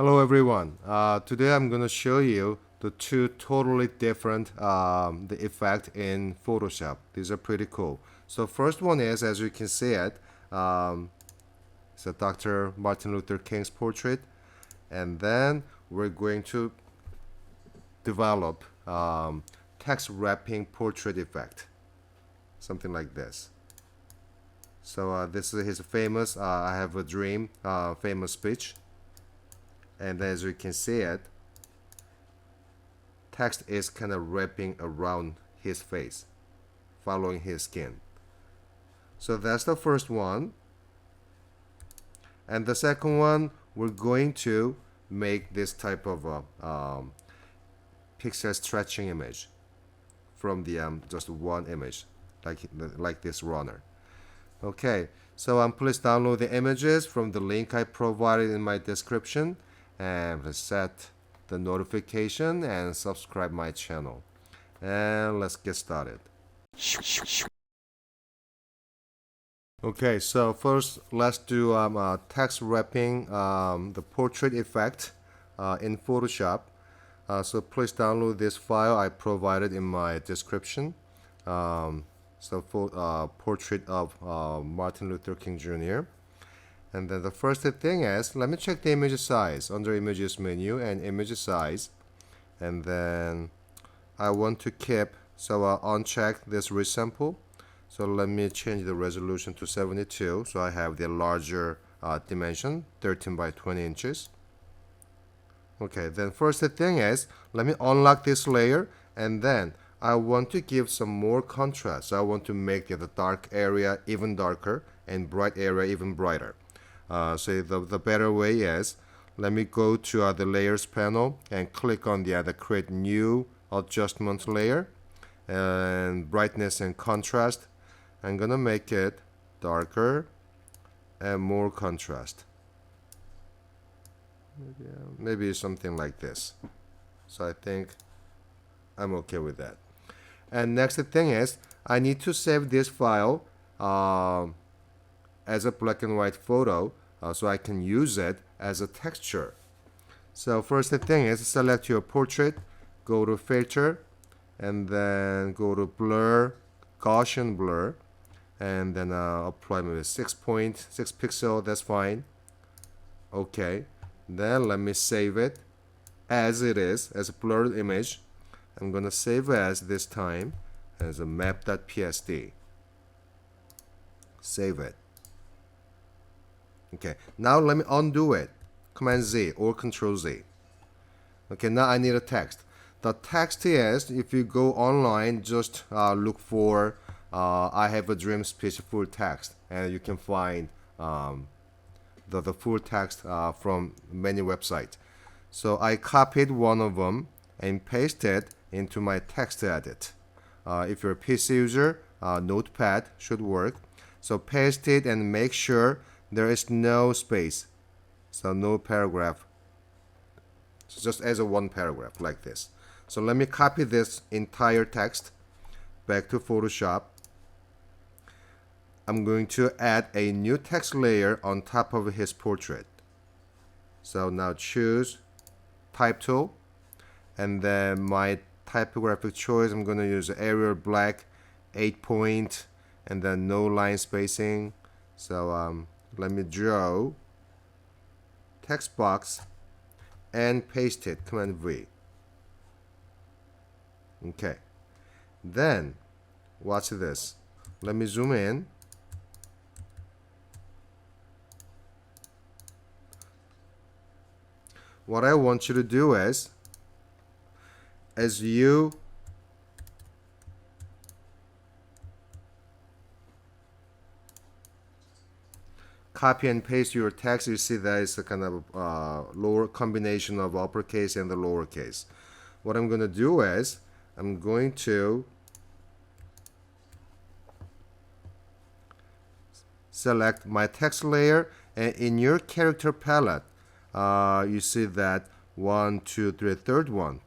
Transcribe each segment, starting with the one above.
Hello everyone. Today I'm going to show you the two totally different the effect in Photoshop. These are pretty cool. So first one is, as you can see it, it's a Dr. Martin Luther King's portrait, and then we're going to develop text wrapping portrait effect, something like this. So this is his famous "I Have a Dream" famous speech. And as you can see it, text is kind of wrapping around his face, following his skin. So that's the first one. And the second one, we're going to make this type of pixel stretching image from the just one image, like this runner. Okay, so please download the images from the link I provided in my description, and set the notification and subscribe my channel. And let's get started. Okay, so first let's do text wrapping the portrait effect in Photoshop. So please download this file I provided in my description. Portrait of Martin Luther King Jr. And then the first thing is, let me check the image size under images menu and image size. And then I want to keep, so I'll uncheck this resample. So let me change the resolution to 72. So I have the larger dimension, 13 by 20 inches. Okay, then first thing is, let me unlock this layer, and then I want to give some more contrast. So I want to make the dark area even darker and bright area even brighter. So the better way is, let me go to the layers panel and click on the create new adjustment layer, and brightness and contrast. I'm gonna make it darker and more contrast. Maybe something like this. So I think I'm okay with that. And next thing is, I need to save this file as a black and white photo, so I can use it as a texture. So first thing is, select your portrait, go to filter, and then go to blur, Gaussian blur, and then apply maybe 6.6 pixel. That's fine. Okay, then let me save it as it is, as a blurred image. I'm gonna save as this time as a map.psd. Save it. Okay, now let me undo it. Command Z or Control Z. Okay, now I need a text. The text is, if you go online, just look for I Have a Dream speech full text, and you can find the full text from many websites. So I copied one of them and pasted it into my text edit. If you're a PC user, Notepad should work. So paste it and make sure there is no space, so no paragraph. So just as a one paragraph like this. So let me copy this entire text back to Photoshop. I'm going to add a new text layer on top of his portrait. So now choose type tool, and then my typographic choice, I'm going to use Arial Black 8 point, and then no line spacing. So let me draw text box and paste it, Command V. Okay, then watch this. Let me zoom in. What I want you to do is, as you copy and paste your text, you see that it's a kind of lower combination of uppercase and the lowercase. What I'm going to do is, I'm going to select my text layer, and in your character palette, you see that 1, 2, 3, third one,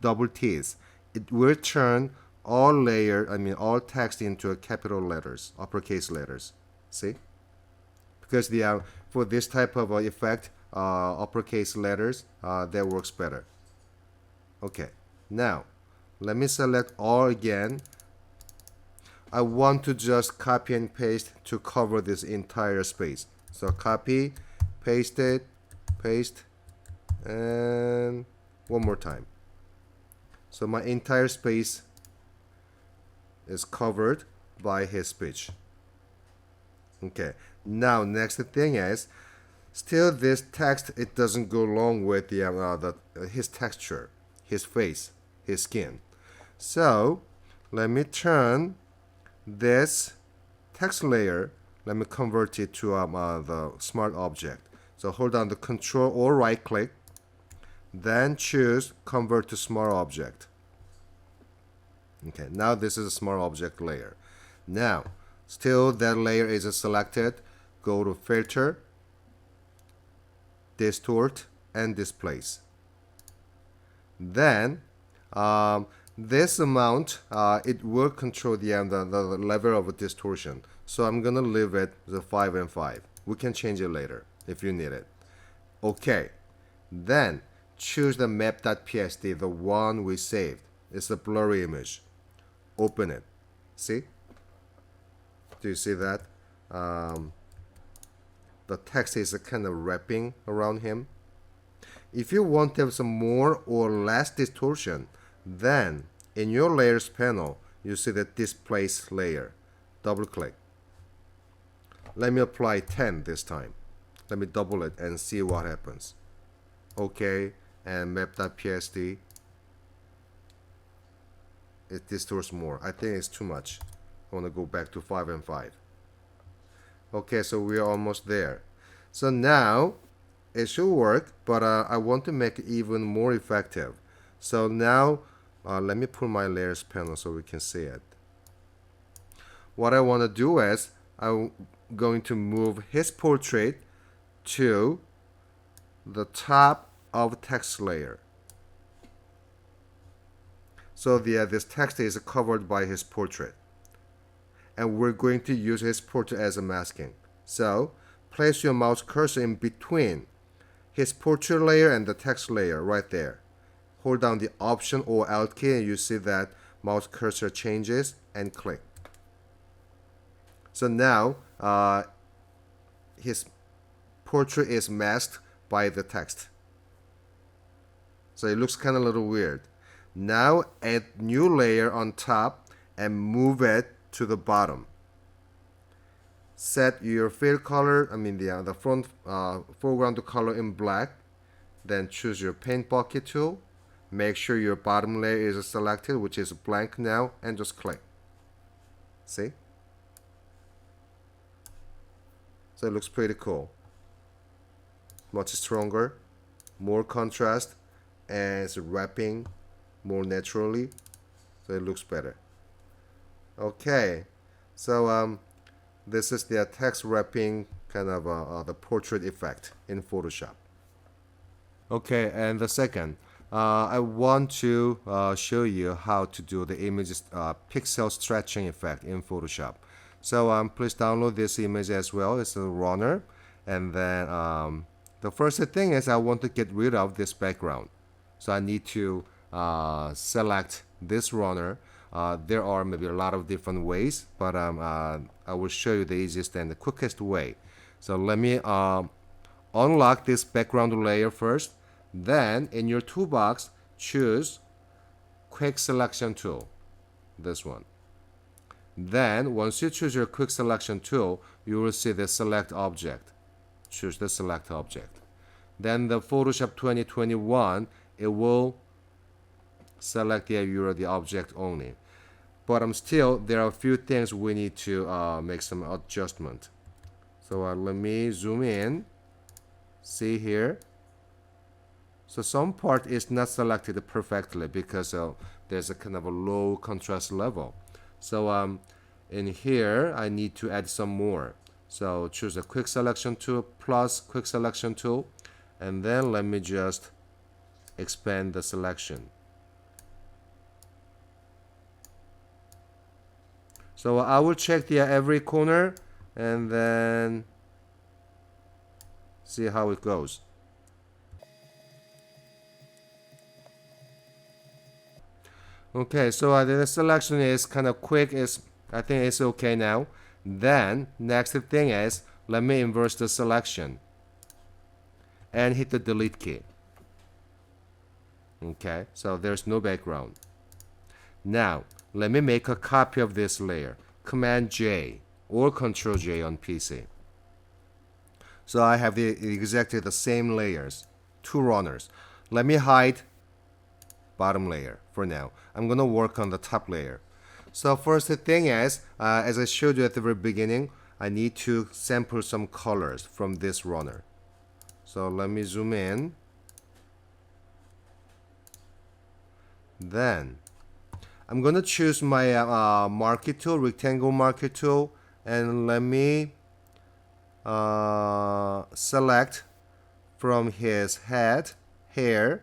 double T's. It will turn all text into a capital letters, uppercase letters. See? Because for this type of effect, uppercase letters, that works better. Okay, now let me select all again. I want to just copy and paste to cover this entire space. So copy, paste it, paste, and one more time. So my entire space is covered by his speech. Okay, now next thing is, still this text, it doesn't go along with his texture, his face, his skin. So let me turn this text layer, let me convert it to the smart object. So hold down the control or right click, then choose convert to smart object. Okay, now this is a smart object layer. Now still that layer is selected, go to filter, distort and displace. Then this amount, it will control the level of distortion. So I'm gonna leave it the 5 and 5. We can change it later if you need it. Okay, then choose the map.psd, the one we saved. It's a blurry image. Open it. See? Do you see that? The text is kind of wrapping around him. If you want to have some more or less distortion, then in your layers panel, you see the displace layer. Double click. Let me apply 10 this time. Let me double it and see what happens. Okay, and map.psd. It distorts more. I think it's too much. I want to go back to 5 and 5. Okay, so we are almost there. So now it should work, but I want to make it even more effective. So now let me put my layers panel so we can see it. What I want to do is I'm going to move his portrait to the top of text layer. So this text is covered by his portrait. And we're going to use his portrait as a masking. So place your mouse cursor in between his portrait layer and the text layer right there. Hold down the Option or Alt key and you see that mouse cursor changes and click. So now his portrait is masked by the text. So it looks kind of a little weird. Now add new layer on top and move it to the bottom. Set your fill color, the front foreground color in black. Then choose your paint bucket tool. Make sure your bottom layer is selected, which is blank now, and just click. See? So it looks pretty cool. Much stronger, more contrast, and it's wrapping more naturally. So it looks better. Okay, so this is the text wrapping kind of the portrait effect in Photoshop. Okay, and the second, I want to show you how to do the image pixel stretching effect in Photoshop. So please download this image as well. It's a runner, and then the first thing is I want to get rid of this background. So I need to select this runner. There are maybe a lot of different ways, but I will show you the easiest and the quickest way. So let me unlock this background layer first. Then in your toolbox, choose Quick Selection Tool, this one. Then once you choose your Quick Selection Tool, you will see the Select Object. Choose the Select Object. Then the Photoshop 2021, it will select the object only. But still, there are a few things we need to make some adjustment. So let me zoom in. See here. So some part is not selected perfectly because there's a kind of a low contrast level. So in here, I need to add some more. So choose the Quick Selection Tool plus Quick Selection Tool. And then let me just expand the selection. So I will check every corner and then see how it goes. Okay, so the selection is kind of quick. I think it's okay now. Then next thing is, let me inverse the selection and hit the delete key. Okay, so there's no background. Now let me make a copy of this layer. Command J or Control J on PC. So I have exactly the same layers, two runners. Let me hide bottom layer for now. I'm gonna work on the top layer. So first thing is, as I showed you at the very beginning, I need to sample some colors from this runner. So let me zoom in. Then I'm gonna choose my marquee tool, rectangle marquee tool, and let me select from his head, hair,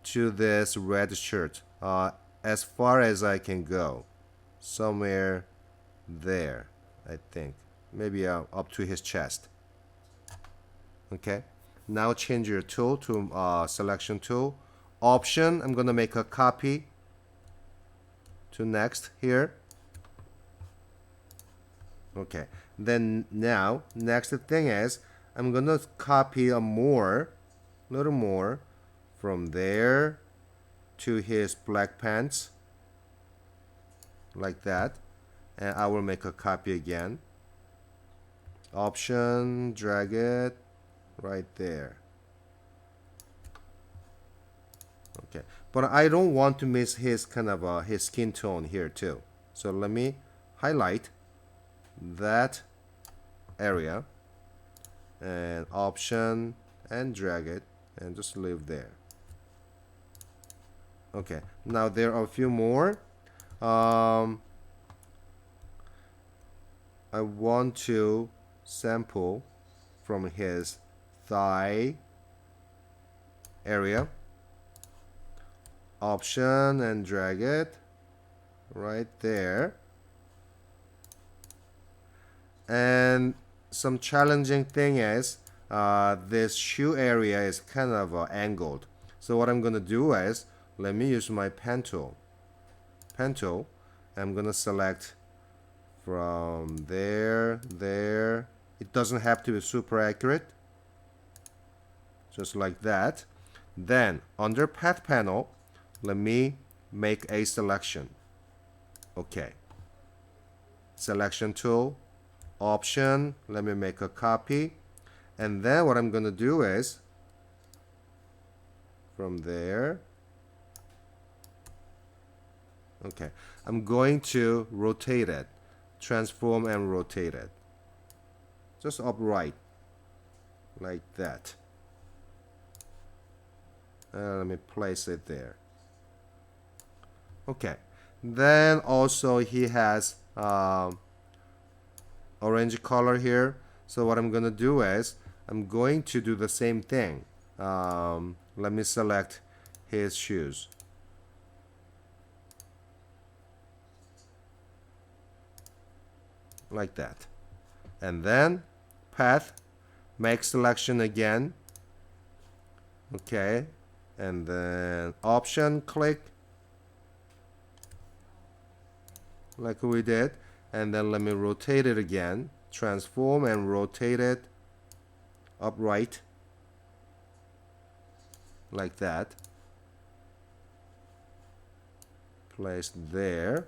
to this red shirt as far as I can go. Somewhere there, I think. Maybe up to his chest. Okay. Now change your tool to selection tool. Option, I'm gonna make a copy to next here. Okay. Then now, next thing is, I'm gonna copy a little more from there to his black pants, like that, and I will make a copy again. Option, drag it right there. Okay, but I don't want to miss his kind of his skin tone here too. So let me highlight that area and option and drag it and just leave there. Okay, now there are a few more. I want to sample from his thigh area. Option and drag it right there. And some challenging thing is this shoe area is kind of angled. So what I'm gonna do is, let me use my pen tool. I'm gonna select from there. It doesn't have to be super accurate, just like that. Then under path panel, let me make a selection. Okay, selection tool, option, let me make a copy, and then what I'm gonna do is from there, okay, I'm going to rotate it, transform and rotate it, just upright like that. Let me place it there. Okay, then also he has orange color here. So what I'm gonna do is, I'm going to do the same thing. Let me select his shoes. Like that. And then path, make selection again. Okay, and then option, click, like we did, and then let me rotate it again, transform and rotate it upright like that, place there.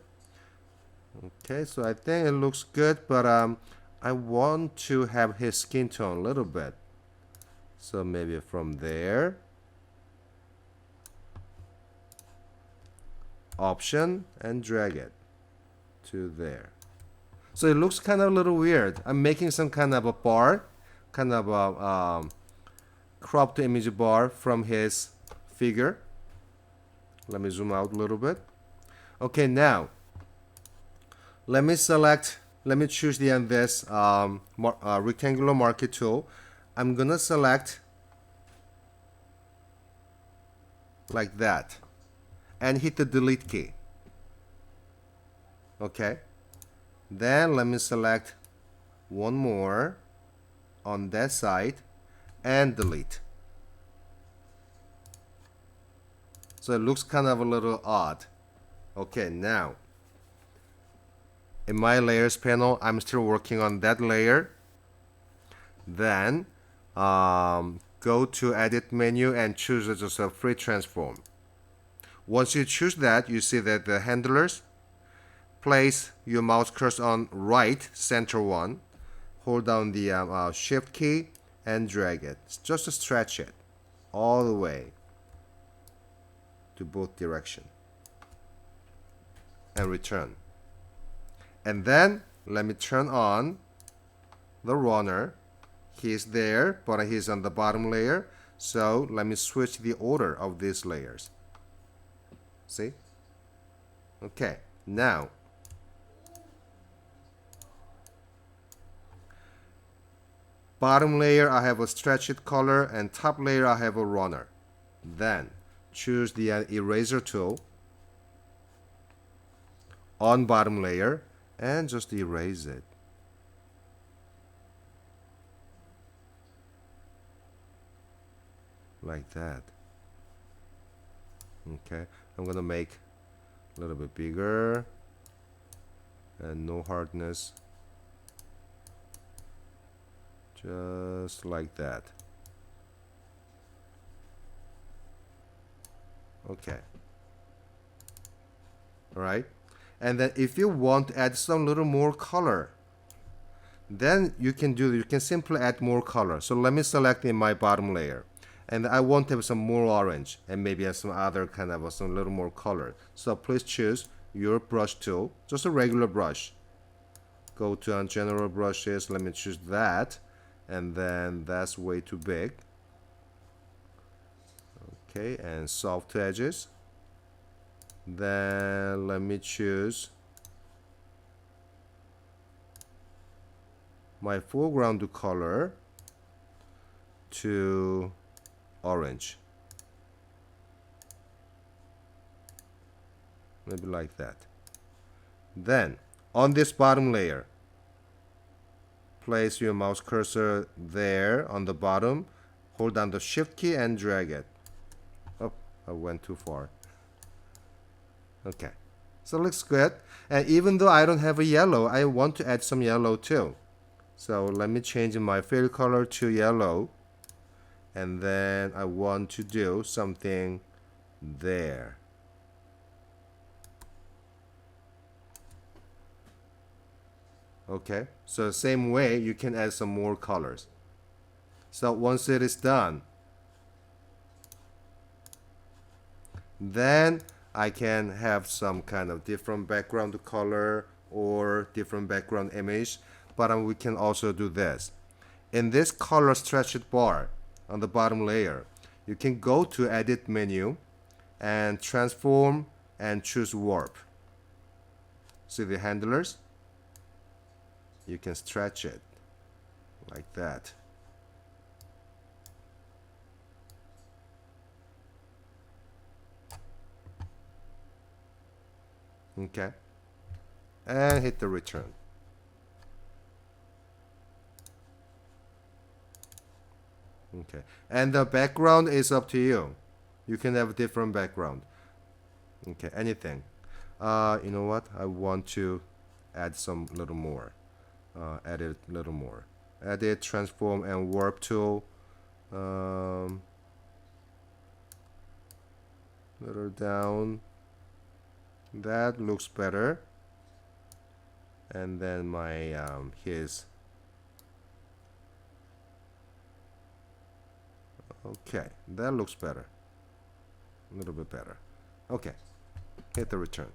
Okay, so I think it looks good, but I want to have his skin tone a little bit, so maybe from there, option and drag it to there. So it looks kind of a little weird. I'm making some kind of a bar, kind of a cropped image bar from his figure. Let me zoom out a little bit. Okay, now let me choose this rectangular marquee tool. I'm gonna select like that and hit the delete key. Okay, then let me select one more on that side and delete. So it looks kind of a little odd. Okay, now in my layers panel, I'm still working on that layer. Then go to edit menu and choose just a free transform. Once you choose that, you see that the handlers, place your mouse cursor on right center one, hold down the shift key and drag it. Just to stretch it all the way to both direction and return. And then let me turn on the runner. He's there, but he's on the bottom layer. So let me switch the order of these layers. See? Okay, now bottom layer I have a stretched color and top layer I have a runner. Then choose the eraser tool on bottom layer and just erase it. Like that. Okay, I'm gonna make a little bit bigger and no hardness, just like that. Okay, all right. And then if you want to add some little more color, then you can simply add more color. So let me select in my bottom layer, and I want to have some more orange and maybe have some other kind of some little more color. So please choose your brush tool, just a regular brush. Go to on general brushes, let me choose that, and then that's way too big. Okay, and soft edges. Then let me choose my foreground color to orange, maybe like that. Then on this bottom layer, place your mouse cursor there on the bottom, hold down the shift key and drag it. Oh, I went too far. Okay, so it looks good. And even though I don't have a yellow, I want to add some yellow too. So let me change my fill color to yellow, and then I want to do something there. Okay, so same way you can add some more colors. So once it is done, then I can have some kind of different background color or different background image, but we can also do this. In this color stretched bar on the bottom layer, you can go to edit menu and transform and choose warp. See the handlers? You can stretch it like that. Okay, and hit the return. Okay, and the background is up to you. You can have a different background. Okay, anything. You know what? I want to add some little more. Edit a little more. Edit, transform, and warp tool. Little down. That looks better. And then my his. Okay, that looks better. A little bit better. Okay, hit the return.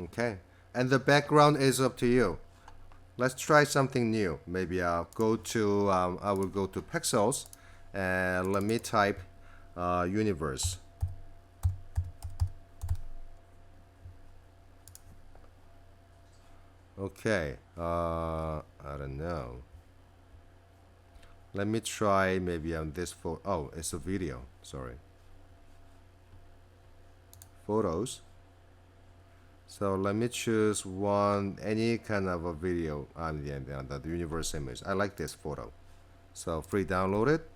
Okay, and the background is up to you. Let's try something new. Maybe I'll go to I will go to pixels and let me type universe. Okay, I don't know. Let me try maybe on this photo. Oh, it's a video. Sorry. Photos. So let me choose one, any kind of a video on the universe image. I like this photo. So free download it.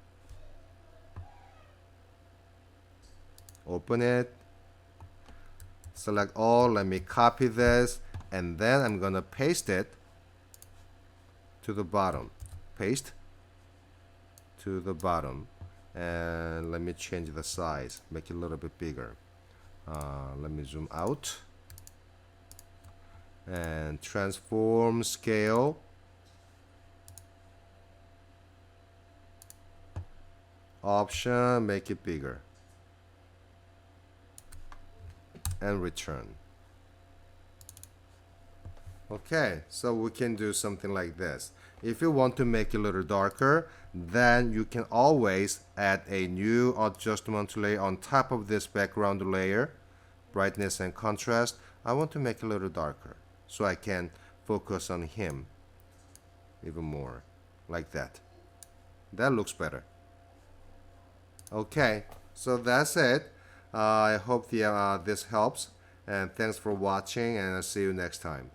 Open it, select all, let me copy this, and then I'm gonna paste it to the bottom. Paste to the bottom, and let me change the size, make it a little bit bigger. Let me zoom out and transform scale, option, make it bigger, and return. Okay, so we can do something like this. If you want to make it a little darker, then you can always add a new adjustment layer on top of this background layer, brightness and contrast. I want to make it a little darker so I can focus on him even more, like that. That looks better. Okay, so that's it. I hope this helps, and thanks for watching, and I'll see you next time.